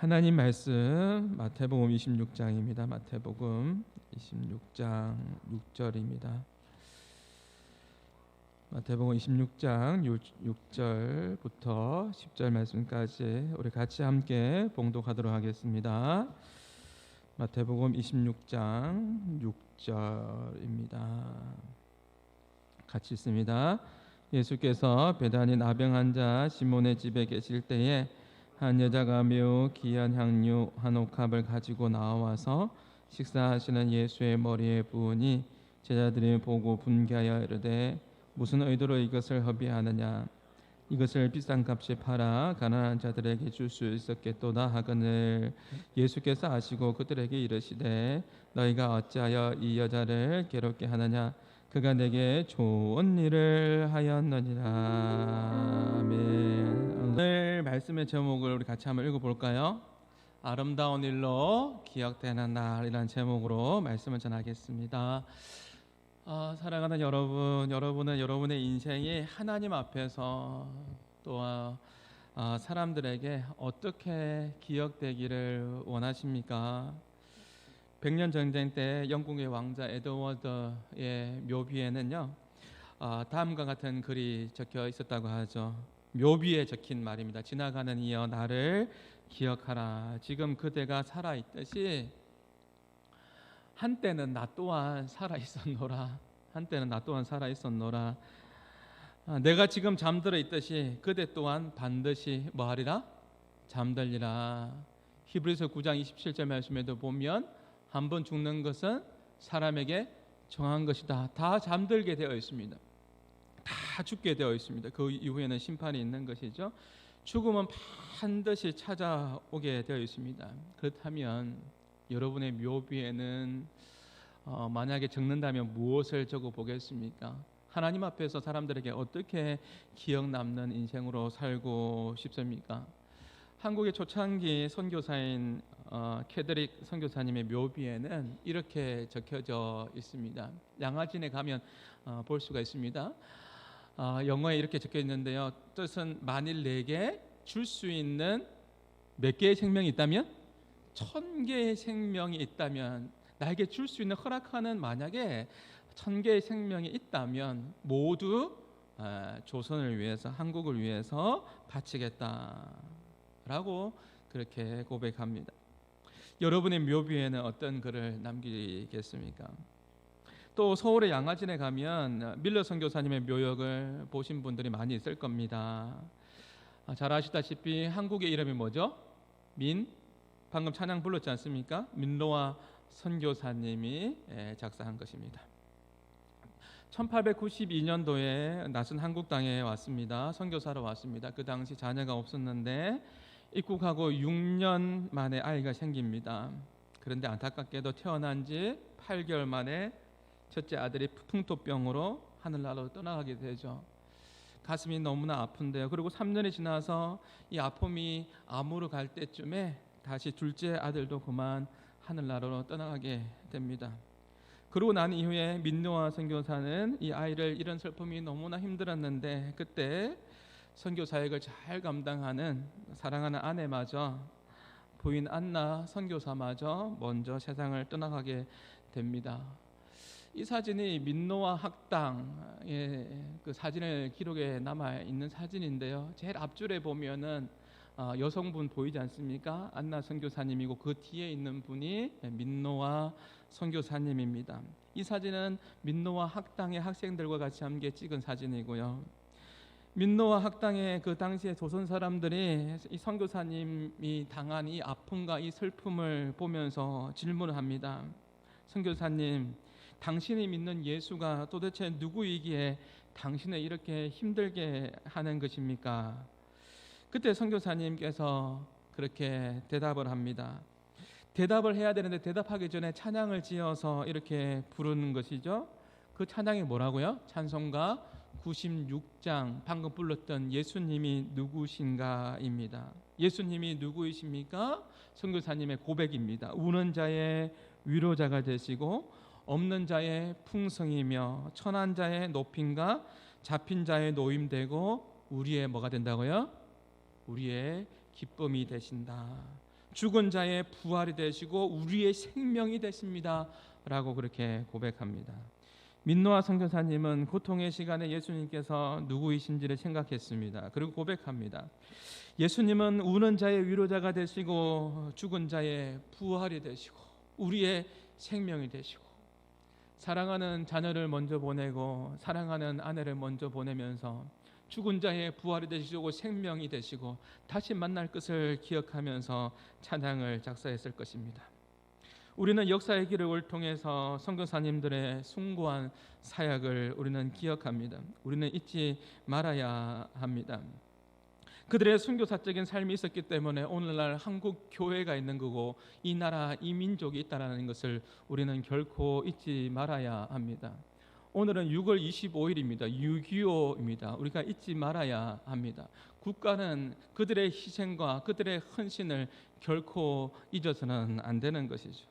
하나님 말씀 마태복음 26장입니다. 마태복음 26장 6절입니다. 마태복음 26장 6절부터 10절 말씀까지 우리 같이 함께 봉독하도록 하겠습니다. 마태복음 26장 6절입니다. 같이 읽습니다. 예수께서 베다니 나병 환자 시몬의 집에 계실 때에 한 여자가 매우 귀한 향유 한 옥합을 가지고 나와서 식사하시는 예수의 머리에 부으니 제자들이 보고 분개하여 이르되 무슨 의도로 이것을 허비하느냐, 이것을 비싼 값에 팔아 가난한 자들에게 줄 수 있었겠도다 하거늘. 예수께서 아시고 그들에게 이르시되 너희가 어찌하여 이 여자를 괴롭게 하느냐, 그가 내게 좋은 일을 하였느니라. 아멘. 오늘 말씀의 제목을 우리 같이 한번 읽어볼까요? 아름다운 일로 기억되는 날이라는 제목으로 말씀을 전하겠습니다. 사랑하는 여러분, 여러분은 여러분의 인생이 하나님 앞에서 또 사람들에게 어떻게 기억되기를 원하십니까? 백년 전쟁 때 영국의 왕자 에드워드의 묘비에는요, 다음과 같은 글이 적혀 있었다고 하죠. 묘비에 적힌 말입니다. 지나가는 이여 나를 기억하라. 지금 그대가 살아있듯이 한때는 나 또한 살아있었노라. 한때는 나 또한 살아있었노라. 내가 지금 잠들어 있듯이 그대 또한 반드시 뭐하리라? 잠들리라. 히브리서 9장 27절 말씀에도 보면 한 번 죽는 것은 사람에게 정한 것이다. 다 잠들게 되어 있습니다. 다 죽게 되어 있습니다. 그 이후에는 심판이 있는 것이죠. 죽음은 반드시 찾아오게 되어 있습니다. 그렇다면 여러분의 묘비에는 만약에 적는다면 무엇을 적어 보겠습니까? 하나님 앞에서 사람들에게 어떻게 기억 남는 인생으로 살고 싶습니까? 한국의 초창기 선교사인 캐드릭 선교사님의 묘비에는 이렇게 적혀져 있습니다. 양화진에 가면 볼 수가 있습니다. 영어에 이렇게 적혀 있는데요. 뜻은 만일 내게 줄 수 있는 몇 개의 생명이 있다면? 1000개의 생명이 있다면, 나에게 줄 수 있는 허락하는 만약에 1000개의 생명이 있다면 모두 조선을 위해서, 한국을 위해서 바치겠다라고 그렇게 고백합니다. 여러분의 묘비에는 어떤 글을 남기겠습니까? 또 서울의 양화진에 가면 밀러 선교사님의 묘역을 보신 분들이 많이 있을 겁니다. 잘 아시다시피 한국의 이름이 뭐죠? 방금 찬양 불렀지 않습니까? 민노아 선교사님이 작사한 것입니다. 1892년도에 낯선 한국 땅에 왔습니다. 선교사로 왔습니다. 그 당시 자녀가 없었는데 입국하고 6년 만에 아이가 생깁니다. 그런데 안타깝게도 태어난 지 8개월 만에 첫째 아들이 풍토병으로 하늘나라로 떠나가게 되죠. 가슴이 너무나 아픈데요. 그리고 3년이 지나서 이 아픔이 암으로 갈 때쯤에 다시 둘째 아들도 그만 하늘나라로 떠나가게 됩니다. 그러고 난 이후에 민노아 선교사는 이 아이를, 이런 슬픔이 너무나 힘들었는데 그때 선교 사역을 잘 감당하는 사랑하는 아내마저, 부인 안나 선교사마저 먼저 세상을 떠나가게 됩니다. 이 사진이 민노아 학당의 그 사진을 기록에 남아 있는 사진인데요. 제일 앞줄에 보면은 여성분 보이지 않습니까? 안나 선교사님이고 그 뒤에 있는 분이 민노아 선교사님입니다. 이 사진은 민노아 학당의 학생들과 같이 함께 찍은 사진이고요. 민노아 학당의 그 당시에 조선 사람들이 이 선교사님이 당한 이 아픔과 이 슬픔을 보면서 질문을 합니다. 선교사님, 당신이 믿는 예수가 도대체 누구이기에 당신을 이렇게 힘들게 하는 것입니까? 그때 선교사님께서 그렇게 대답을 합니다. 대답을 해야 되는데 대답하기 전에 찬양을 지어서 이렇게 부르는 것이죠. 그 찬양이 뭐라고요? 찬송가 96장, 방금 불렀던 예수님이 누구신가입니다. 예수님이 누구이십니까? 선교사님의 고백입니다. 우는 자의 위로자가 되시고 없는 자의 풍성이며 천한 자의 높임과 잡힌 자의 노임되고 우리의 뭐가 된다고요? 우리의 기쁨이 되신다. 죽은 자의 부활이 되시고 우리의 생명이 되십니다 라고 그렇게 고백합니다. 민노아 선교사님은 고통의 시간에 예수님께서 누구이신지를 생각했습니다. 그리고 고백합니다. 예수님은 우는 자의 위로자가 되시고 죽은 자의 부활이 되시고 우리의 생명이 되시고, 사랑하는 자녀를 먼저 보내고 사랑하는 아내를 먼저 보내면서 죽은 자의 부활이 되시고 생명이 되시고 다시 만날 것을 기억하면서 찬양을 작사했을 것입니다. 우리는 역사의 길을 통해서 선교사님들의 숭고한 사역을 우리는 기억합니다. 우리는 잊지 말아야 합니다. 그들의 선교사적인 삶이 있었기 때문에 오늘날 한국 교회가 있는 거고 이 나라 이 민족이 있다는 것을 우리는 결코 잊지 말아야 합니다. 오늘은 6월 25일입니다. 6.25입니다. 우리가 잊지 말아야 합니다. 국가는 그들의 희생과 그들의 헌신을 결코 잊어서는 안 되는 것이죠.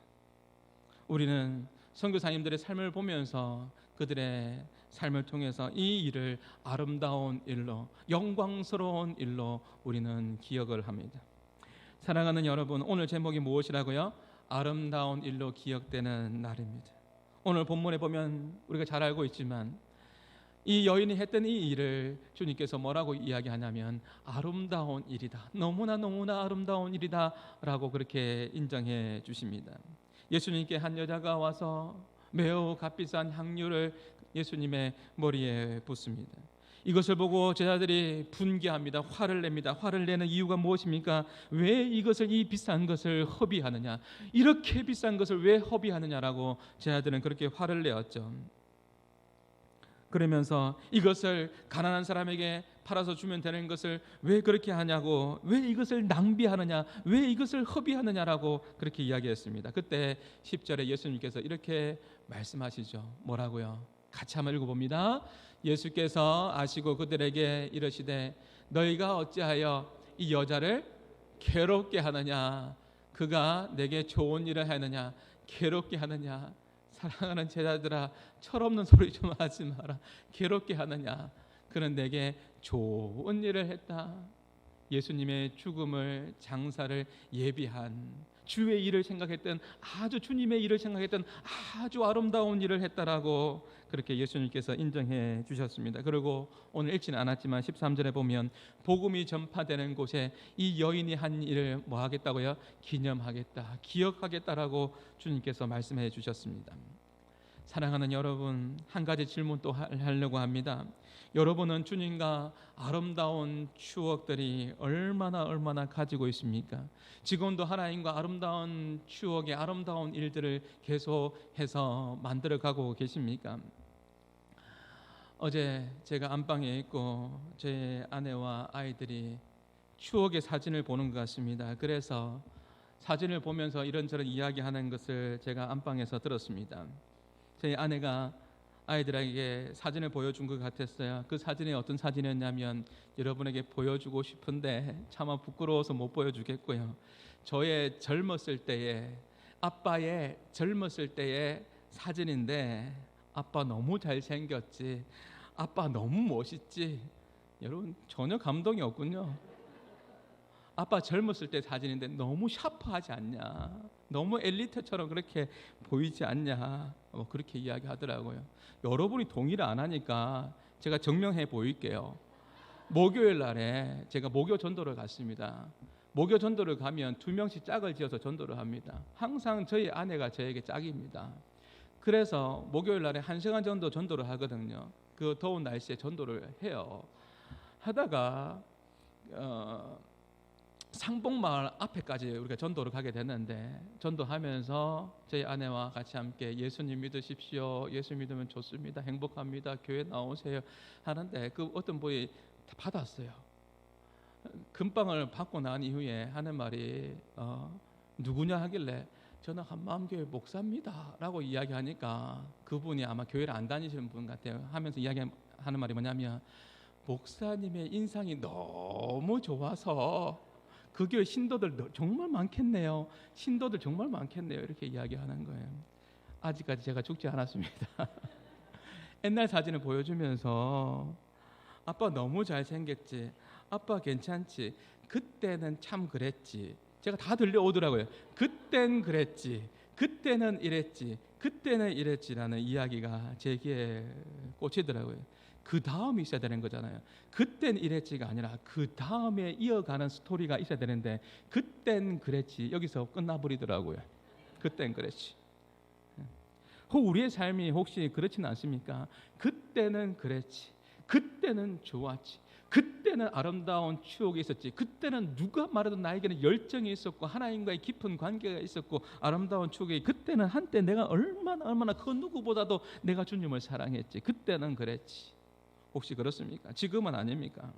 우리는 선교사님들의 삶을 보면서 그들의 삶을 통해서 이 일을 아름다운 일로, 영광스러운 일로 우리는 기억을 합니다. 사랑하는 여러분, 오늘 제목이 무엇이라고요? 아름다운 일로 기억되는 날입니다. 오늘 본문에 보면 우리가 잘 알고 있지만 이 여인이 했던 이 일을 주님께서 뭐라고 이야기하냐면 아름다운 일이다, 너무나 아름다운 일이다 라고 그렇게 인정해 주십니다. 예수님께 한 여자가 와서 매우 값비싼 향유를 예수님의 머리에 붓습니다. 이것을 보고 제자들이 분개합니다. 화를 냅니다. 화를 내는 이유가 무엇입니까? 왜 이것을, 이 비싼 것을 허비하느냐, 이렇게 비싼 것을 왜 허비하느냐라고 제자들은 그렇게 화를 내었죠. 그러면서 이것을 가난한 사람에게 팔아서 주면 되는 것을 왜 그렇게 하냐고, 왜 이것을 낭비하느냐, 왜 이것을 허비하느냐라고 그렇게 이야기했습니다. 그때 10절에 예수님께서 이렇게 말씀하시죠. 뭐라고요? 같이 한번 읽어봅니다. 예수께서 아시고 그들에게 이르시되 너희가 어찌하여 이 여자를 괴롭게 하느냐, 그가 내게 좋은 일을 하느냐, 괴롭게 하느냐. 사랑하는 제자들아, 철없는 소리 좀 하지 마라. 괴롭게 하느냐, 그는 내게 좋은 일을 했다. 예수님의 죽음을, 장사를 예비한, 주의 일을 생각했던, 아주 주님의 일을 생각했던 아주 아름다운 일을 했다라고 그렇게 예수님께서 인정해 주셨습니다. 그리고 오늘 읽지는 않았지만 13절에 보면 복음이 전파되는 곳에 이 여인이 한 일을 뭐 하겠다고요? 기념하겠다, 기억하겠다라고 주님께서 말씀해 주셨습니다. 사랑하는 여러분, 한 가지 질문 또 하려고 합니다. 여러분은 주님과 아름다운 추억들이 얼마나 가지고 있습니까? 지금도 하나님과 아름다운 추억의 아름다운 일들을 계속해서 만들어가고 계십니까? 어제 제가 안방에 있고 제 아내와 아이들이 추억의 사진을 보는 것 같습니다. 그래서 사진을 보면서 이런저런 이야기하는 것을 제가 안방에서 들었습니다. 제 아내가 아이들에게 사진을 보여준 것 같았어요. 그 사진이 어떤 사진이었냐면, 여러분에게 보여주고 싶은데 차마 부끄러워서 못 보여주겠고요. 저의 젊었을 때의, 아빠의 젊었을 때의 사진인데, 아빠 너무 잘생겼지, 아빠 너무 멋있지. 여러분 전혀 감동이 없군요. 아빠 젊었을 때 사진인데 너무 샤프하지 않냐, 너무 엘리트처럼 그렇게 보이지 않냐, 그렇게 이야기하더라고요. 여러분이 동의를 안 하니까 제가 증명해 보일게요. 목요일 날에 제가 목요 전도를 갔습니다. 목요 전도를 가면 2명씩 짝을 지어서 전도를 합니다. 항상 저희 아내가 저에게 짝입니다. 그래서 목요일 날에 1시간 정도 전도를 하거든요. 그 더운 날씨에 전도를 해요. 하다가 상봉마을 앞에까지 우리가 전도를 가게 됐는데, 전도하면서 저희 아내와 같이 함께 예수님 믿으십시오, 예수 믿으면 좋습니다, 행복합니다, 교회 나오세요 하는데, 그 어떤 분이 받았어요. 금방을 받고 난 이후에 하는 말이 누구냐 하길래 저는 한마음교회 목사입니다 라고 이야기하니까, 그분이 아마 교회를 안 다니시는 분 같아요. 하면서 이야기하는 말이 뭐냐면, 목사님의 인상이 너무 좋아서 그 교회 신도들 정말 많겠네요, 신도들 정말 많겠네요, 이렇게 이야기하는 거예요. 아직까지 제가 죽지 않았습니다. 옛날 사진을 보여주면서 아빠 너무 잘생겼지, 아빠 괜찮지, 그때는 참 그랬지, 제가 다 들려오더라고요. 그땐 그랬지, 그때는 이랬지, 그때는 이랬지라는 이야기가 제 귀에 꽂히더라고요. 그 다음이 있어야 되는 거잖아요. 그땐 이랬지가 아니라 그 다음에 이어가는 스토리가 있어야 되는데 그땐 그랬지 여기서 끝나버리더라고요. 그땐 그랬지. 우리의 삶이 혹시 그렇지는 않습니까? 그때는 그랬지, 그때는 좋았지, 그때는 아름다운 추억이 있었지, 그때는 누가 말해도 나에게는 열정이 있었고 하나님과의 깊은 관계가 있었고 아름다운 추억이, 그때는 한때 내가 얼마나 그 누구보다도 내가 주님을 사랑했지, 그때는 그랬지. 혹시 그렇습니까? 지금은 아닙니까?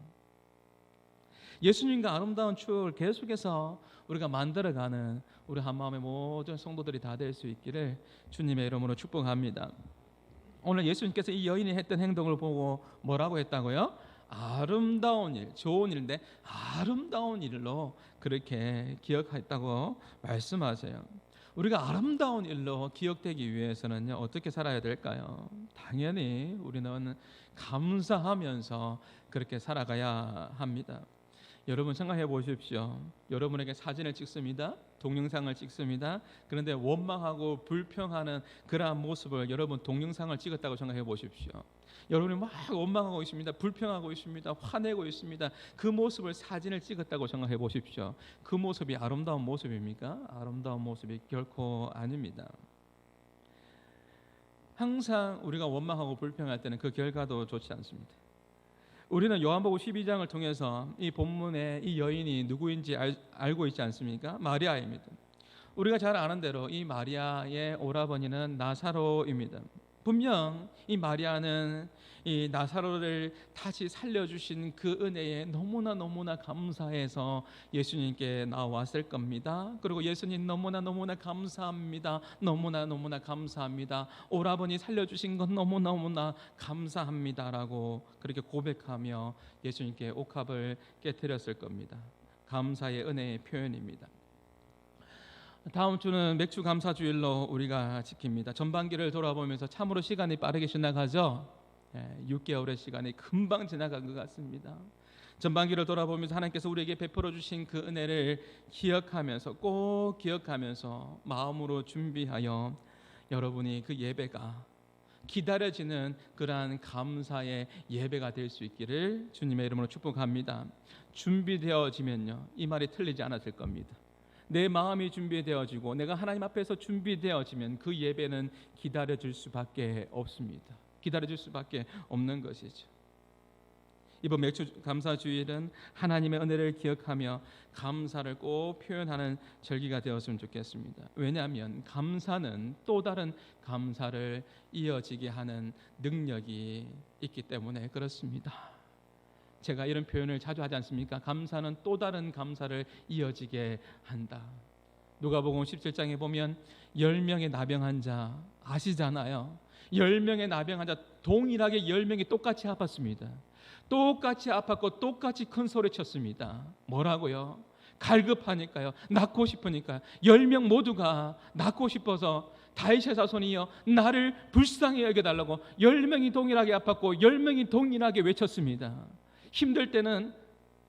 예수님과 아름다운 추억을 계속해서 우리가 만들어가는 우리 한마음의 모든 성도들이 다 될 수 있기를 주님의 이름으로 축복합니다. 오늘 예수님께서 이 여인이 했던 행동을 보고 뭐라고 했다고요? 아름다운 일, 좋은 일인데 아름다운 일로 그렇게 기억했다고 말씀하세요. 우리가 아름다운 일로 기억되기 위해서는요, 어떻게 살아야 될까요? 당연히 우리는 감사하면서 그렇게 살아가야 합니다. 여러분 생각해 보십시오. 여러분에게 사진을 찍습니다. 동영상을 찍습니다. 그런데 원망하고 불평하는 그러한 모습을 여러분 동영상을 찍었다고 생각해 보십시오. 여러분이 막 원망하고 있습니다. 불평하고 있습니다. 화내고 있습니다. 그 모습을 사진을 찍었다고 생각해 보십시오. 그 모습이 아름다운 모습입니까? 아름다운 모습이 결코 아닙니다. 항상 우리가 원망하고 불평할 때는 그 결과도 좋지 않습니다. 우리는 요한복음 12장을 통해서 이 본문의 이 여인이 누구인지 알고 있지 않습니까? 마리아입니다. 우리가 잘 아는 대로 이 마리아의 오라버니는 나사로입니다. 분명 이 마리아는 이 나사로를 다시 살려주신 그 은혜에 너무나 감사해서 예수님께 나왔을 겁니다. 그리고 예수님 너무나 감사합니다. 너무나 감사합니다. 오라버니 살려주신 건 너무나 감사합니다라고 그렇게 고백하며 예수님께 옥합을 깨뜨렸을 겁니다. 감사의 은혜의 표현입니다. 다음 주는 맥주 감사주일로 우리가 지킵니다. 전반기를 돌아보면서 참으로 시간이 빠르게 지나가죠. 6개월의 시간이 금방 지나간 것 같습니다. 전반기를 돌아보면서 하나님께서 우리에게 베풀어 주신 그 은혜를 기억하면서, 꼭 기억하면서 마음으로 준비하여 여러분이 그 예배가 기다려지는 그러한 감사의 예배가 될 수 있기를 주님의 이름으로 축복합니다. 준비되어지면요, 이 말이 틀리지 않았을 겁니다. 내 마음이 준비되어지고 내가 하나님 앞에서 준비되어지면 그 예배는 기다려질 수밖에 없습니다. 기다려질 수밖에 없는 것이죠. 이번 맥주 감사주일은 하나님의 은혜를 기억하며 감사를 꼭 표현하는 절기가 되었으면 좋겠습니다. 왜냐하면 감사는 또 다른 감사를 이어지게 하는 능력이 있기 때문에 그렇습니다. 제가 이런 표현을 자주 하지 않습니까? 감사는 또 다른 감사를 이어지게 한다. 누가복음 17장에 보면 10명의 나병 환자 아시잖아요. 10명의 나병 환자 동일하게 10명이 똑같이 아팠습니다. 똑같이 아팠고 똑같이 큰 소리 쳤습니다. 뭐라고요? 갈급하니까요. 낫고 싶으니까요. 10명 모두가 낫고 싶어서 다윗의 자손이여 나를 불쌍히 여겨달라고 10명이 동일하게 아팠고 10명이 동일하게 외쳤습니다. 힘들 때는,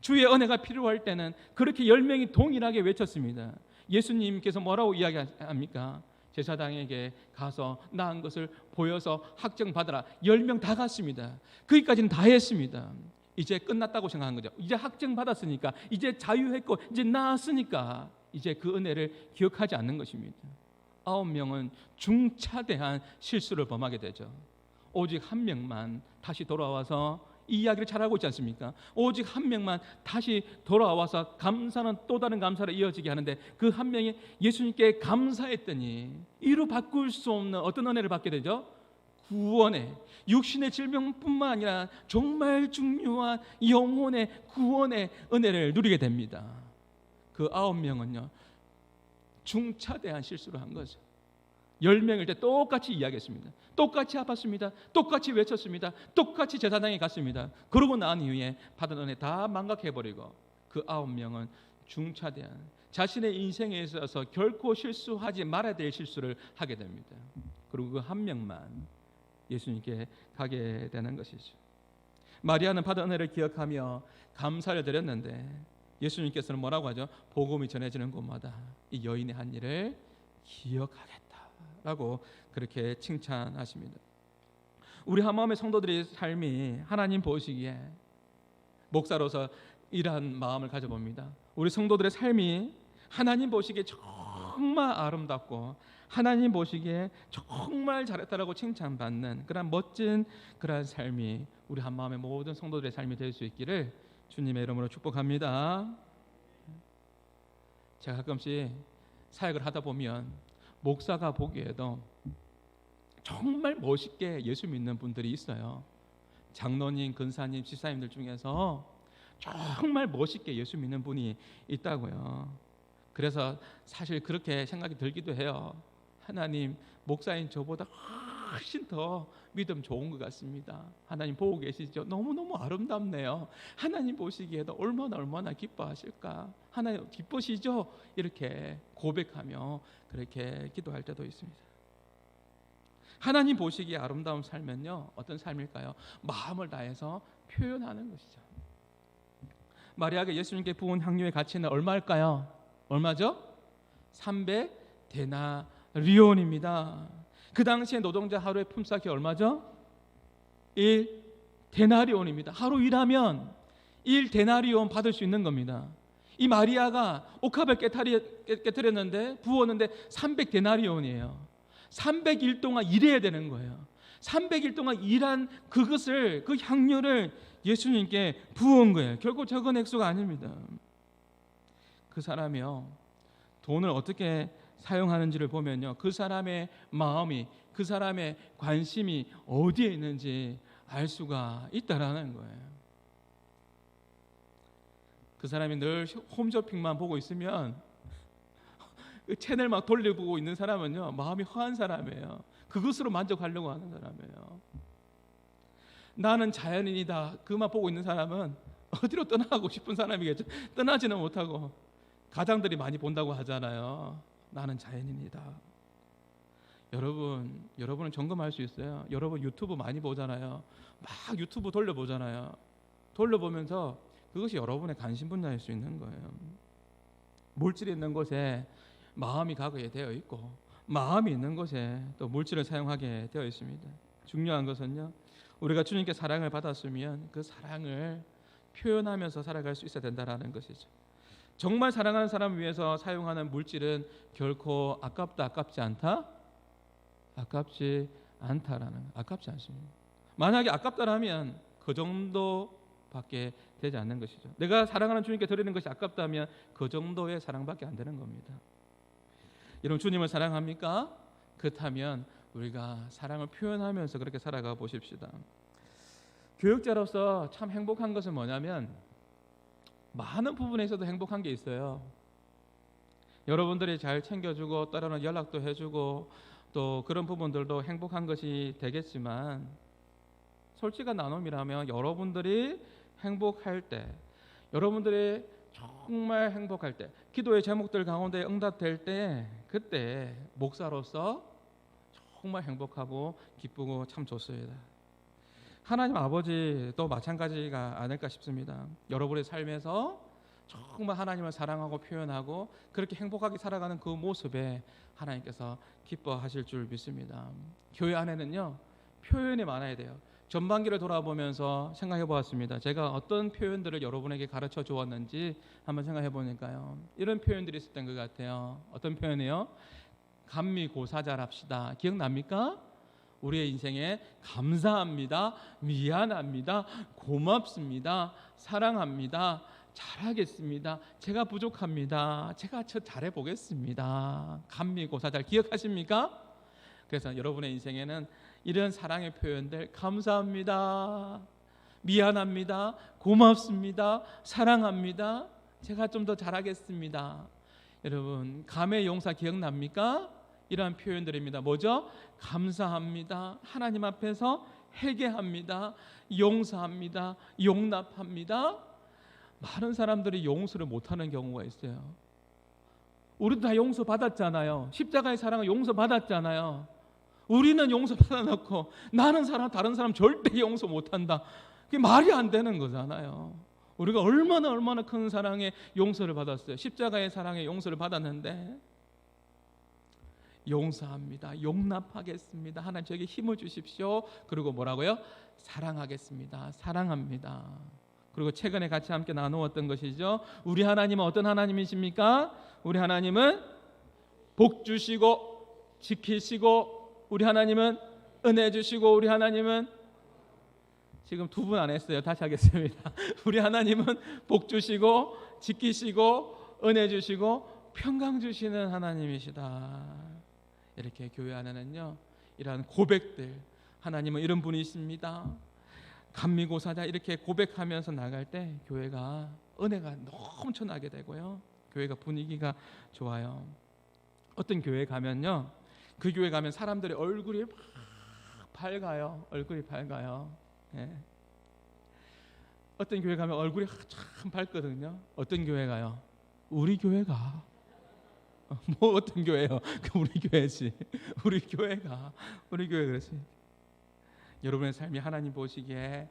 주의 은혜가 필요할 때는 그렇게 10명이 동일하게 외쳤습니다. 예수님께서 뭐라고 이야기합니까? 제사장에게 가서 나은 것을 보여서 학정받으라. 10명 다 갔습니다. 거기까지는 다 했습니다. 이제 끝났다고 생각한 거죠. 이제 학정받았으니까, 이제 자유했고 이제 나았으니까 이제 그 은혜를 기억하지 않는 것입니다. 9명은 중차대한 실수를 범하게 되죠. 오직 한 명만 다시 돌아와서 이 이야기를 잘 알고 있지 않습니까? 오직 한 명만 다시 돌아와서 감사는 또 다른 감사를 이어지게 하는데, 그 한 명이 예수님께 감사했더니 이루 바꿀 수 없는 어떤 은혜를 받게 되죠? 구원의, 육신의 질병뿐만 아니라 정말 중요한 영혼의 구원의 은혜를 누리게 됩니다. 그 9명은요 중차대한 실수를 한 거죠. 10명일 때 똑같이 이야기했습니다. 똑같이 아팠습니다. 똑같이 외쳤습니다. 똑같이 제사장에 갔습니다. 그러고 난 이후에 받은 은혜 다 망각해버리고 그 9명은 중차대한, 자신의 인생에 있어서 결코 실수하지 말아야 될 실수를 하게 됩니다. 그리고 그 한 명만 예수님께 가게 되는 것이죠. 마리아는 받은 은혜를 기억하며 감사를 드렸는데 예수님께서는 뭐라고 하죠? 복음이 전해지는 곳마다 이 여인의 한 일을 기억하겠다라고 그렇게 칭찬하십니다. 우리 한마음의 성도들의 삶이 하나님 보시기에, 목사로서 이러한 마음을 가져봅니다. 우리 성도들의 삶이 하나님 보시기에 정말 아름답고 하나님 보시기에 정말 잘했다라고 칭찬받는 그런 멋진 그런 삶이 우리 한마음의 모든 성도들의 삶이 될 수 있기를 주님의 이름으로 축복합니다. 제가 가끔씩 사역을 하다 보면 목사가 보기에도 정말 멋있게 예수 믿는 분들이 있어요. 장로님, 근사님, 집사님들 중에서 정말 멋있게 예수 믿는 분이 있다고요. 그래서 사실 그렇게 생각이 들기도 해요. 하나님, 목사인 저보다 훨씬 더 믿음 좋은 것 같습니다. 하나님 보고 계시죠? 너무너무 아름답네요. 하나님 보시기에도 얼마나 기뻐하실까? 하나님 기쁘시죠? 이렇게 고백하며 그렇게 기도할 때도 있습니다. 하나님 보시기에 아름다운 삶은요, 어떤 삶일까요? 마음을 다해서 표현하는 것이죠. 마리아가 예수님께 부은 향료의 가치는 얼마일까요? 얼마죠? 300데나리온입니다. 그 당시에 노동자 하루의 품삯이 얼마죠? 1데나리온입니다. 하루 일하면 1데나리온 받을 수 있는 겁니다. 이 마리아가 옥합을 깨뜨렸는데 부었는데 300데나리온이에요. 300일 동안 일해야 되는 거예요. 300일 동안 일한 그것을, 그 향료를 예수님께 부은 거예요. 결코 적은 액수가 아닙니다. 그 사람이요, 돈을 어떻게 사용하는지를 보면요, 그 사람의 마음이, 그 사람의 관심이 어디에 있는지 알 수가 있다라는 거예요. 그 사람이 늘 홈쇼핑만 보고 있으면, 채널 막 돌려보고 있는 사람은요, 마음이 허한 사람이에요. 그것으로 만족하려고 하는 사람이에요. 나는 자연인이다, 그만 보고 있는 사람은 어디로 떠나고 싶은 사람이겠죠. 떠나지는 못하고, 가장들이 많이 본다고 하잖아요. 나는 자연인이다. 여러분은 점검할 수 있어요. 여러분 유튜브 많이 보잖아요. 막 유튜브 돌려보잖아요. 돌려보면서 그것이 여러분의 관심 분야일 수 있는 거예요. 물질이 있는 곳에 마음이 가게 되어 있고, 마음이 있는 곳에 또 물질을 사용하게 되어 있습니다. 중요한 것은요, 우리가 주님께 사랑을 받았으면 그 사랑을 표현하면서 살아갈 수 있어야 된다는 것이죠. 정말 사랑하는 사람을 위해서 사용하는 물질은 결코 아깝지 않다? 아깝지 않다라는, 아깝지 않습니다. 만약에 아깝다라면 그 정도밖에 되지 않는 것이죠. 내가 사랑하는 주님께 드리는 것이 아깝다면 그 정도의 사랑밖에 안 되는 겁니다. 여러분, 주님을 사랑합니까? 그렇다면 우리가 사랑을 표현하면서 그렇게 살아가 보십시다. 교육자로서 참 행복한 것은 뭐냐면, 많은 부분에서도 행복한 게 있어요. 여러분들이 잘 챙겨주고 때로는 연락도 해주고 또 그런 부분들도 행복한 것이 되겠지만, 솔직한 나눔이라면 여러분들이 행복할 때, 여러분들이 정말 행복할 때, 기도의 제목들 가운데 응답될 때, 그때 목사로서 정말 행복하고 기쁘고 참 좋습니다. 하나님 아버지도 마찬가지가 아닐까 싶습니다. 여러분의 삶에서 정말 하나님을 사랑하고 표현하고 그렇게 행복하게 살아가는 그 모습에 하나님께서 기뻐하실 줄 믿습니다. 교회 안에는요, 표현이 많아야 돼요. 전반기를 돌아보면서 생각해 보았습니다. 제가 어떤 표현들을 여러분에게 가르쳐 주었는지 한번 생각해 보니까요, 이런 표현들이 있었던 것 같아요. 어떤 표현이요? 감미고사잘합시다. 기억납니까? 우리의 인생에 감사합니다, 미안합니다, 고맙습니다, 사랑합니다, 잘하겠습니다, 제가 부족합니다, 제가 잘해보겠습니다. 감미고사잘 기억하십니까? 그래서 여러분의 인생에는 이런 사랑의 표현들, 감사합니다, 미안합니다, 고맙습니다, 사랑합니다, 제가 좀 더 잘하겠습니다. 여러분, 감의 용사 기억납니까? 이러한 표현들입니다. 뭐죠? 감사합니다, 하나님 앞에서 회개합니다, 용서합니다, 용납합니다. 많은 사람들이 용서를 못하는 경우가 있어요. 우리도 다 용서받았잖아요. 십자가의 사랑을 용서받았잖아요. 우리는 용서받아놓고 나는 다른 사람 절대 용서 못한다. 그게 말이 안 되는 거잖아요. 우리가 얼마나 큰 사랑의 용서를 받았어요. 십자가의 사랑의 용서를 받았는데 용서합니다. 용납하겠습니다. 하나님 저에게 힘을 주십시오. 그리고 뭐라고요? 사랑하겠습니다. 사랑합니다. 그리고 최근에 같이 함께 나누었던 것이죠. 우리 하나님은 어떤 하나님이십니까? 우리 하나님은 복 주시고 지키시고, 우리 하나님은 은혜 주시고, 우리 하나님은, 지금 두 분 안 했어요. 다시 하겠습니다. 우리 하나님은 복 주시고 지키시고 은혜 주시고 평강 주시는 하나님이시다. 이렇게 교회 안에는요, 이러한 고백들, 하나님은 이런 분이십니다, 감미고사자, 이렇게 고백하면서 나갈 때 교회가 은혜가 넘쳐나게 되고요, 교회가 분위기가 좋아요. 어떤 교회 가면요, 그 교회 가면 사람들의 얼굴이 막 밝아요. 얼굴이 밝아요. 예. 어떤 교회 가면 얼굴이 참 밝거든요. 어떤 교회 가요? 우리 교회가. 뭐 어떤 교회요? 우리 교회지. 우리 교회가. 우리 교회 그렇지. 여러분의 삶이 하나님 보시기에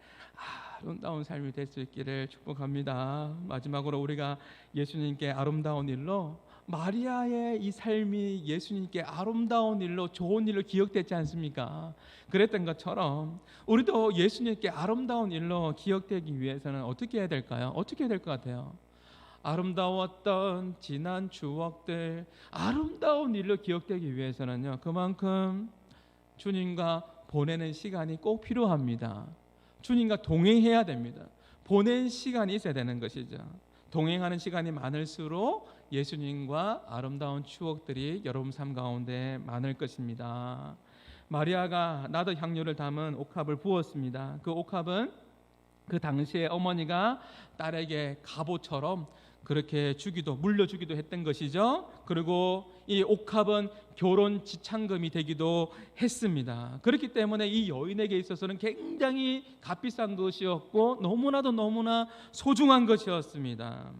아름다운 삶이 될 수 있기를 축복합니다. 마지막으로 우리가 예수님께 아름다운 일로, 마리아의 이 삶이 예수님께 아름다운 일로, 좋은 일로 기억되지 않습니까? 그랬던 것처럼 우리도 예수님께 아름다운 일로 기억되기 위해서는 어떻게 해야 될까요? 어떻게 해야 될 것 같아요? 아름다웠던 지난 추억들, 아름다운 일로 기억되기 위해서는요, 그만큼 주님과 보내는 시간이 꼭 필요합니다. 주님과 동행해야 됩니다. 보낸 시간이 있어야 되는 것이죠. 동행하는 시간이 많을수록 예수님과 아름다운 추억들이 여러분 삶 가운데 많을 것입니다. 마리아가 나드 향료를 담은 옥합을 부었습니다. 그 옥합은 그 당시에 어머니가 딸에게 갑옷처럼 그렇게 물려주기도 했던 것이죠. 그리고 이 옥합은 결혼 지참금이 되기도 했습니다. 그렇기 때문에 이 여인에게 있어서는 굉장히 값비싼 것이었고 너무나 소중한 것이었습니다.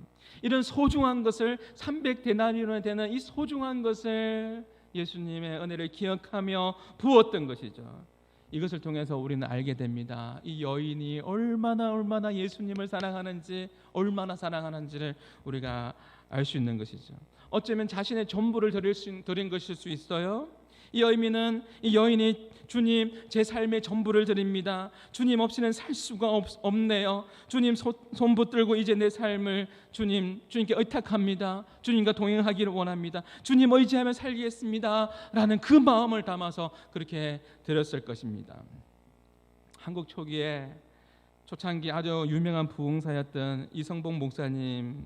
이런 소중한 것을, 300데나리온이 되는 이 소중한 것을 예수님의 은혜를 기억하며 부었던 것이죠. 이것을 통해서 우리는 알게 됩니다. 이 여인이 얼마나 예수님을 사랑하는지, 얼마나 사랑하는지를 우리가 알 수 있는 것이죠. 어쩌면 자신의 전부를 드린 것일 수 있어요. 이 여인이 주님, 제 삶의 전부를 드립니다. 주님 없이는 살 수가 없네요. 주님 손 붙들고 이제 내 삶을 주님께 의탁합니다. 주님과 동행하기를 원합니다. 주님 의지하며 살겠습니다 라는 그 마음을 담아서 그렇게 드렸을 것입니다. 한국 초기에 초창기 아주 유명한 부흥사였던 이성복 목사님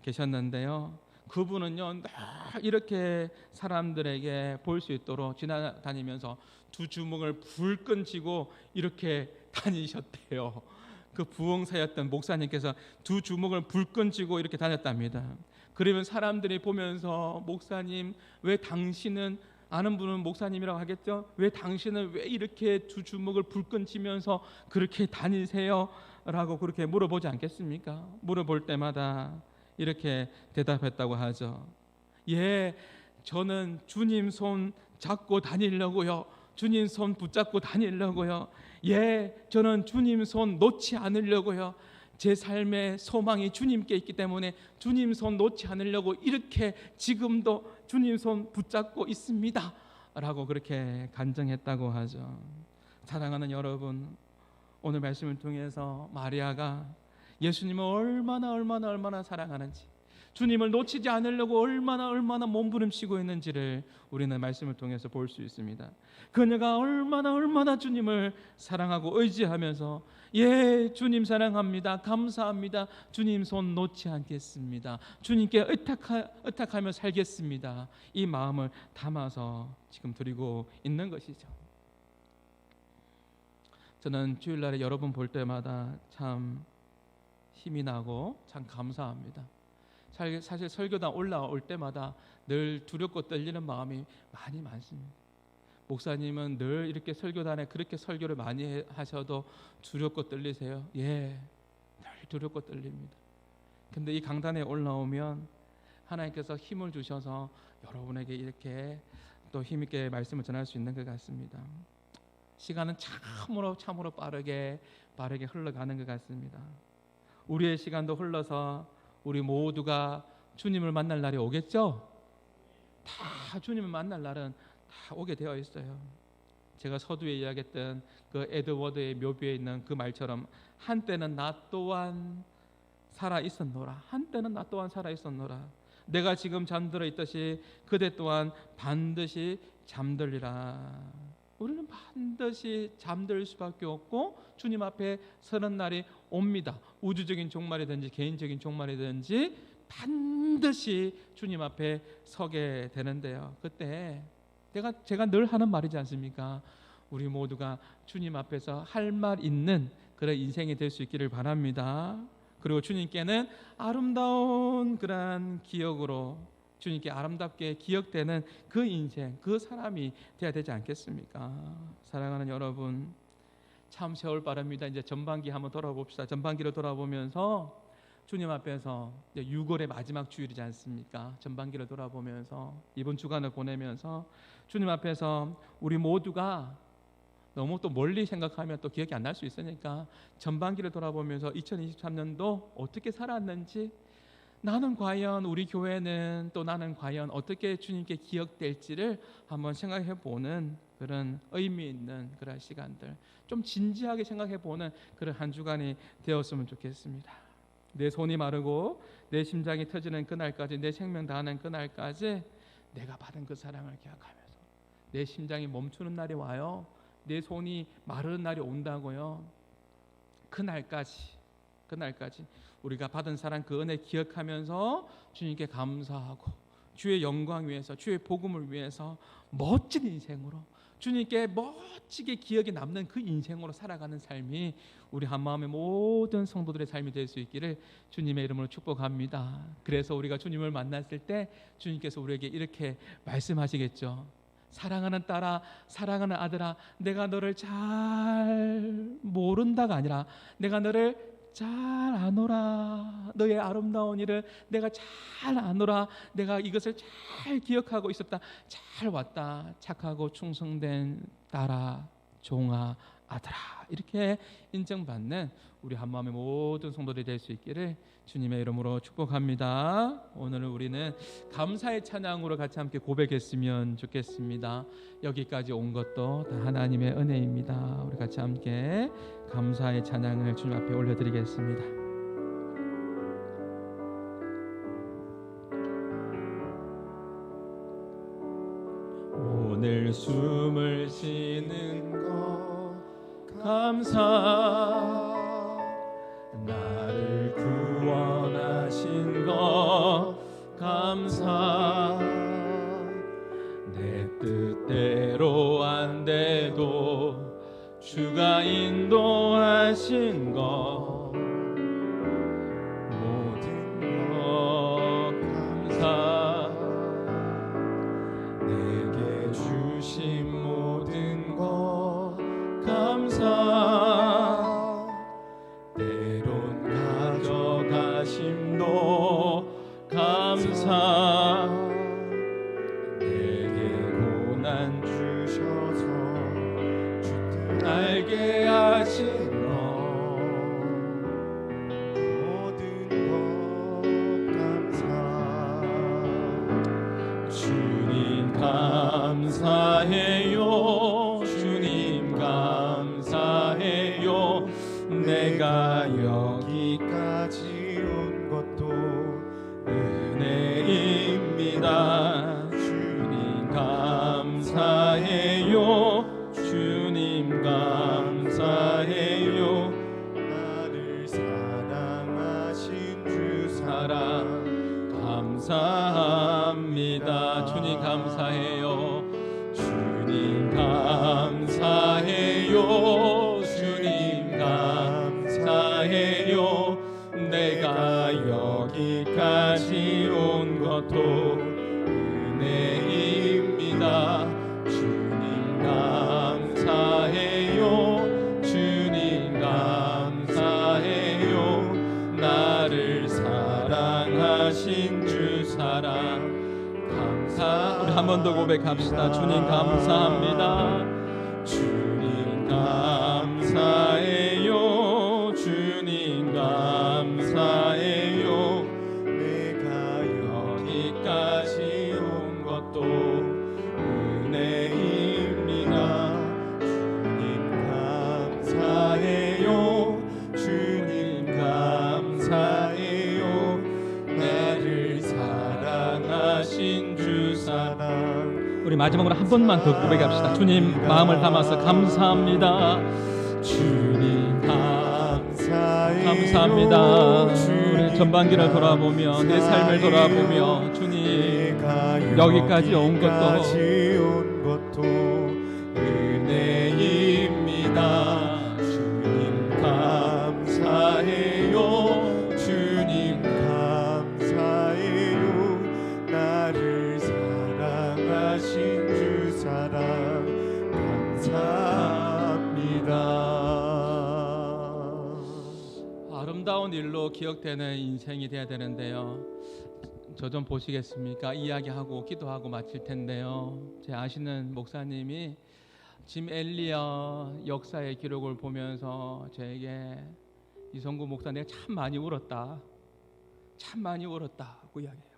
계셨는데요, 그분은요 이렇게 사람들에게 볼 수 있도록 지나다니면서 두 주먹을 불끈 쥐고 이렇게 다니셨대요. 그 부흥사였던 목사님께서 두 주먹을 불끈 쥐고 이렇게 다녔답니다. 그러면 사람들이 보면서, 목사님, 왜 당신은, 아는 분은 목사님이라고 하겠죠, 왜 당신은 왜 이렇게 두 주먹을 불끈 쥐면서 그렇게 다니세요? 라고 그렇게 물어보지 않겠습니까? 물어볼 때마다 이렇게 대답했다고 하죠. 예, 저는 주님 손 잡고 다니려고요. 주님 손 붙잡고 다니려고요. 예, 저는 주님 손 놓지 않으려고요. 제 삶의 소망이 주님께 있기 때문에 주님 손 놓지 않으려고 이렇게 지금도 주님 손 붙잡고 있습니다 라고 그렇게 간증했다고 하죠. 사랑하는 여러분, 오늘 말씀을 통해서 마리아가 예수님을 얼마나 사랑하는지, 주님을 놓치지 않으려고 얼마나 몸부림치고 있는지를 우리는 말씀을 통해서 볼 수 있습니다. 그녀가 얼마나 주님을 사랑하고 의지하면서, 예, 주님 사랑합니다, 감사합니다, 주님 손 놓지 않겠습니다, 주님께 의탁하며 살겠습니다, 이 마음을 담아서 지금 드리고 있는 것이죠. 저는 주일날에 여러분 볼 때마다 참 힘이 나고 참 감사합니다. 사실 설교단 올라올 때마다 늘 두렵고 떨리는 마음이 많이 많습니다. 목사님은 늘 이렇게 설교단에 그렇게 설교를 많이 하셔도 두렵고 떨리세요? 예, 늘 두렵고 떨립니다. 근데 이 강단에 올라오면 하나님께서 힘을 주셔서 여러분에게 이렇게 또 힘있게 말씀을 전할 수 있는 것 같습니다. 시간은 참으로 빠르게 흘러가는 것 같습니다. 우리의 시간도 흘러서 우리 모두가 주님을 만날 날이 오겠죠? 다 주님을 만날 날은 다 오게 되어 있어요. 제가 서두에 이야기했던 그 에드워드의 묘비에 있는 그 말처럼 한때는 나 또한 살아 있었노라. 한때는 나 또한 살아 있었노라. 내가 지금 잠들어 있듯이 그대 또한 반드시 잠들리라. 우리는 반드시 잠들 수밖에 없고 주님 앞에 서는 날이 옵니다. 우주적인 종말이든지 개인적인 종말이든지 반드시 주님 앞에 서게 되는데요. 그때 제가 늘 하는 말이지 않습니까? 우리 모두가 주님 앞에서 할 말 있는 그런 인생이 될 수 있기를 바랍니다. 그리고 주님께는 아름다운 그런 기억으로 주님께 아름답게 기억되는 그 인생, 그 사람이 되어야 되지 않겠습니까? 사랑하는 여러분, 참 세월 빠릅니다. 이제 전반기 한번 돌아봅시다. 전반기를 돌아보면서 주님 앞에서 6월의 마지막 주일이지 않습니까? 전반기를 돌아보면서 이번 주간을 보내면서 주님 앞에서 우리 모두가 너무 또 멀리 생각하면 또 기억이 안 날 수 있으니까 전반기를 돌아보면서 2023년도 어떻게 살았는지, 나는 과연, 우리 교회는 또 나는 과연 어떻게 주님께 기억될지를 한번 생각해 보는 그런 의미 있는 그런 시간들, 좀 진지하게 생각해 보는 그런 한 주간이 되었으면 좋겠습니다. 내 손이 마르고 내 심장이 터지는 그날까지, 내 생명 다하는 그날까지 내가 받은 그 사랑을 기억하면서 내 심장이 멈추는 날이 와요. 내 손이 마르는 날이 온다고요. 그날까지 우리가 받은 사랑, 그 은혜 기억하면서 주님께 감사하고 주의 영광 위해서, 주의 복음을 위해서 멋진 인생으로 주님께 멋지게 기억에 남는 그 인생으로 살아가는 삶이 우리 한마음의 모든 성도들의 삶이 될 수 있기를 주님의 이름으로 축복합니다. 그래서 우리가 주님을 만났을 때 주님께서 우리에게 이렇게 말씀하시겠죠. 사랑하는 딸아, 사랑하는 아들아, 내가 너를 잘 모른다가 아니라 내가 너를 잘 아노라. 너의 아름다운 일을 내가 잘 아노라. 내가 이것을 잘 기억하고 있었다. 잘 왔다. 착하고 충성된 딸아, 종아, 아들아, 이렇게 인정받는 우리 한마음의 모든 성도들이 될 수 있기를 주님의 이름으로 축복합니다. 오늘 우리는 감사의 찬양으로 같이 함께 고백했으면 좋겠습니다. 여기까지 온 것도 다 하나님의 은혜입니다. 우리 같이 함께 감사의 찬양을 주님 앞에 올려드리겠습니다. 오늘 숨을 쉬는 것 감사, 나를 구원하신 것 감사, 내 뜻대로 안 돼도 주가 인도하신 것 모든 것 감사, 내게 주신 모든 것 감사, 때론 가져가심도 감사, 내게 고난 주셔서 주 뜻 알게 하신 것 모든 것 감사, 주님 감사해요. 주님 감사해요. 내가 여기까지 온 것도 은혜입니다. 주님 감사해요. 주님 감사해요. 나를 사랑하신 주 사랑 감사합니다. 주님 감사해요. 주님 감사해요. 주님 감사해요. 내가 여기까지 온 것도 은혜입니다. 주님 감사해요. 주님 감사해요. 나를 사랑하신 주 사랑 감사. 우리 한 번 더 고백합시다. 주님 감사합니다. 주님 감사해요. 주님 감사해요. 살아가신 주 사랑. 우리 마지막으로 한 번만 더 고백합시다. 주님 마음을 담아서 감사합니다. 주님 감사합니다. 우리 전반기를 돌아보며 내 삶을 돌아보며 주님 여기까지 온 것도 은혜입니다. 주님 감사해요. 주님 감사해요. 나를 사랑하신 주 사랑 감사합니다. 아름다운 일로 기억되는 인생이 돼야 되는데요. 저 좀 보시겠습니까? 이야기하고 기도하고 마칠 텐데요. 제 아시는 목사님이 짐 엘리어 역사의 기록을 보면서 저에게 이성구 목사 내가 참 많이 울었다고 이야기해요.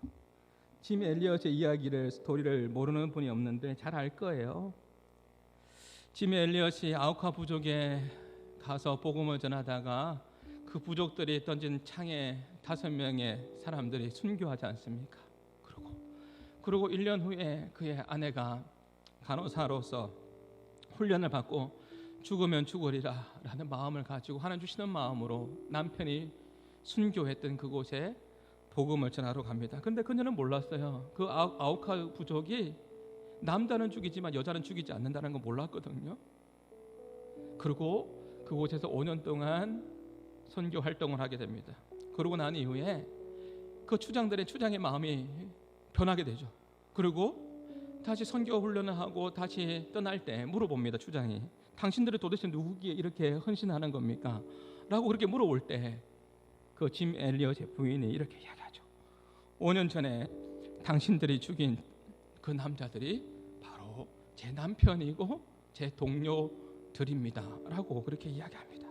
짐 엘리엇의 이야기를 스토리를 모르는 분이 없는데 잘 알 거예요. 짐 엘리엇이 아우카 부족에 가서 복음을 전하다가 그 부족들이 던진 창에 5명의 사람들이 순교하지 않습니까? 그리고 1년 후에 그의 아내가 간호사로서 훈련을 받고 죽으면 죽으리라 라는 마음을 가지고 하나님 주시는 마음으로 남편이 순교했던 그곳에 복음을 전하러 갑니다. 그런데 그녀는 몰랐어요. 그 아우카 부족이 남자는 죽이지만 여자는 죽이지 않는다는 걸 몰랐거든요. 그리고 그곳에서 5년 동안 선교 활동을 하게 됩니다. 그러고 난 이후에 그 추장의 마음이 변하게 되죠. 그리고 다시 선교 훈련을 하고 다시 떠날 때 물어봅니다. 추장이 당신들이 도대체 누구기에 이렇게 헌신하는 겁니까? 라고 그렇게 물어볼 때 그 짐 엘리엇의 부인이 이렇게 이야기하죠. 5년 전에 당신들이 죽인 그 남자들이 바로 제 남편이고 제 동료들입니다 라고 그렇게 이야기합니다.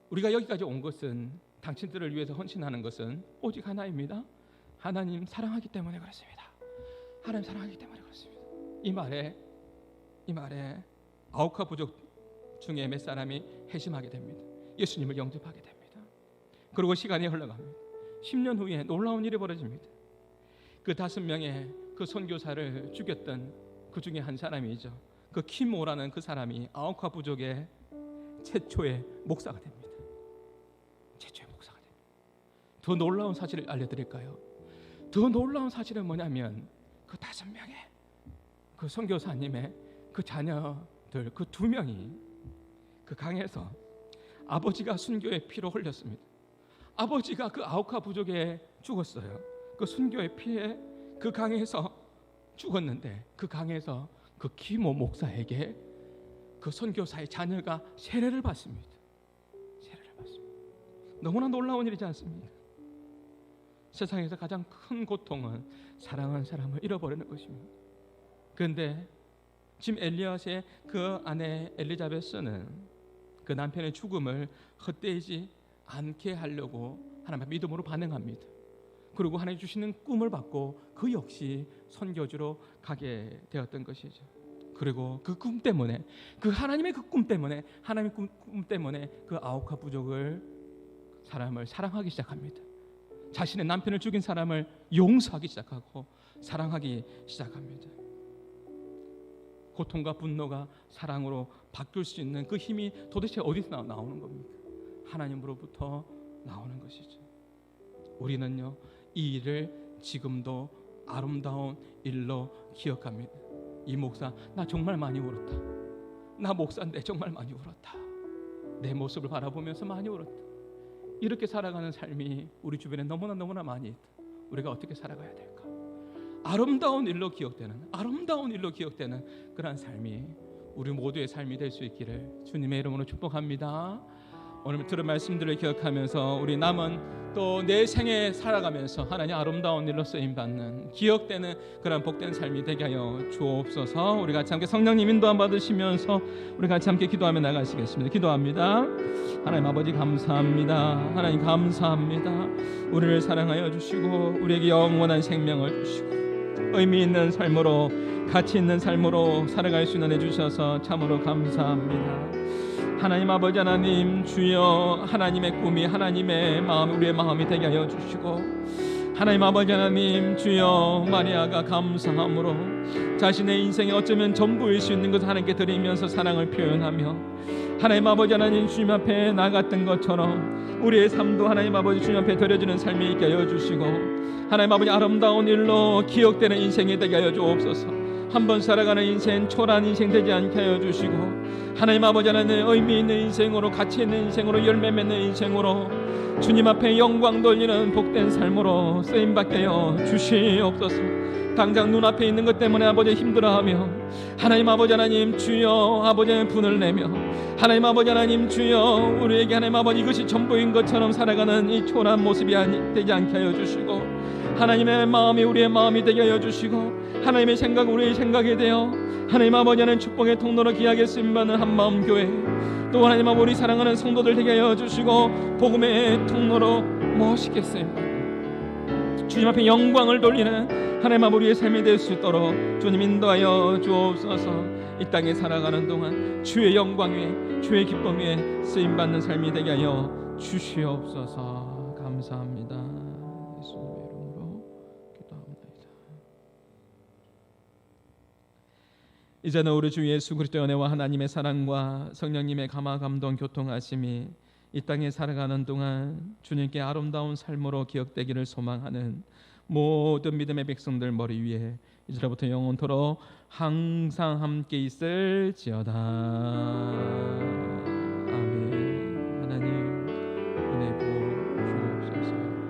우리가 여기까지 온 것은 당신들을 위해서 헌신하는 것은 오직 하나입니다. 하나님 사랑하기 때문에 그렇습니다. 하나님 사랑하기 때문에 그렇습니다. 이 말에 아우카 부족 중에 몇 사람이 회심하게 됩니다. 예수님을 영접하게 됩니다. 그리고 시간이 흘러갑니다. 10년 후에 놀라운 일이 벌어집니다. 그 5명의 그 선교사를 죽였던 그 중에 한 사람이죠. 그 키모라는 그 사람이 아우카 부족의 최초의 목사가 됩니다. 더 놀라운 사실을 알려드릴까요? 더 놀라운 사실은 뭐냐면 그 5명의 그 선교사님의 그 자녀들 그 2명이 그 강에서 아버지가 순교의 피로 흘렸습니다. 아버지가 그 아우카 부족에 죽었어요. 그 순교의 피에 그 강에서 죽었는데 그 강에서 그 키모 목사에게 그 선교사의 자녀가 세례를 받습니다. 너무나 놀라운 일이지 않습니까? 세상에서 가장 큰 고통은 사랑하는 사람을 잃어버리는 것입니다. 그런데 짐 엘리엇의 그 아내 엘리자베스는 그 남편의 죽음을 헛되지 않게 하려고 하나님의 믿음으로 반응합니다. 그리고 하나님 주시는 꿈을 받고 그 역시 선교지로 가게 되었던 것이죠. 그리고 그 꿈 때문에 그 하나님의 그 꿈 때문에 하나님의 꿈 때문에 그 아우카 부족을 사람을 사랑하기 시작합니다. 자신의 남편을 죽인 사람을 용서하기 시작하고 사랑하기 시작합니다. 고통과 분노가 사랑으로 바뀔 수 있는 그 힘이 도대체 어디서 나오는 겁니까? 하나님으로부터 나오는 것이죠. 우리는요 이 일을 지금도 아름다운 일로 기억합니다. 이 목사 나 정말 많이 울었다. 나 목사인데 정말 많이 울었다. 내 모습을 바라보면서 많이 울었다. 이렇게 살아가는 삶이 우리 주변에 너무나 많이 있다. 우리가 어떻게 살아가야 될까? 아름다운 일로 기억되는 그러한 삶이 우리 모두의 삶이 될 수 있기를 주님의 이름으로 축복합니다. 오늘 들은 말씀들을 기억하면서 우리 남은 또 내 생에 살아가면서 하나님 아름다운 일로 쓰임받는 기억되는 그런 복된 삶이 되게 하여 주옵소서. 우리 같이 함께 성령님 인도함 받으시면서 우리 같이 함께 기도하며 나가시겠습니다. 기도합니다. 하나님 아버지 감사합니다. 하나님 감사합니다. 우리를 사랑하여 주시고 우리에게 영원한 생명을 주시고 의미 있는 삶으로 가치 있는 삶으로 살아갈 수 있는 애 주셔서 참으로 감사합니다. 하나님 아버지 하나님 주여 하나님의 꿈이 하나님의 마음 우리의 마음이 되게 하여 주시고 하나님 아버지 하나님, 주여 마리아가 감사함으로 자신의 인생에 어쩌면 전부일 수 있는 것을 하나님께 드리면서 사랑을 표현하며 하나님 아버지 하나님 주님 앞에 나갔던 것처럼 우리의 삶도 하나님 아버지 주님 앞에 드려지는 삶이 있게 하여 주시고 하나님 아버지 아름다운 일로 기억되는 인생이 되게 하여 주옵소서. 한번 살아가는 인생 초라한 인생 되지 않게 하여 주시고 하나님 아버지 하나님 의미 있는 인생으로, 가치 있는 인생으로, 열매 맺는 인생으로 주님 앞에 영광 돌리는 복된 삶으로 쓰임받게 하여 주시옵소서. 당장 눈앞에 있는 것 때문에 아버지 힘들어하며 하나님 아버지 하나님 주여 아버지의 분을 내며 하나님 아버지 하나님 주여 우리에게 하나님 아버지 이것이 전부인 것처럼 살아가는 이 초라한 모습이 되지 않게 하여 주시고 하나님의 마음이 우리의 마음이 되게 하여 주시고 하나님의 생각 우리의 생각이 되어 하나님 아버지 하나님 축복의 통로로 귀하게 쓰임받는 한마음 교회, 또 하나님 아버지 우리 사랑하는 성도들 되게 하여 주시고 복음의 통로로 멋있게 쓰임받는 주님 앞에 영광을 돌리는 하나님 아버지 우리의 삶이 될 수 있도록 주님 인도하여 주옵소서. 이 땅에 살아가는 동안 주의 영광 위에 주의 기쁨 위에 쓰임받는 삶이 되게 하여 주시옵소서. 감사합니다. 예수님의 이름으로 기도합니다. 이제는 우리 주 예수 그리스도의 은혜와 하나님의 사랑과 성령님의 감화 감동 교통하심이 이 땅에 살아가는 동안 주님께 아름다운 삶으로 기억되기를 소망하는 모든 믿음의 백성들 머리 위에 이제부터 영원토록 항상 함께 있을지어다.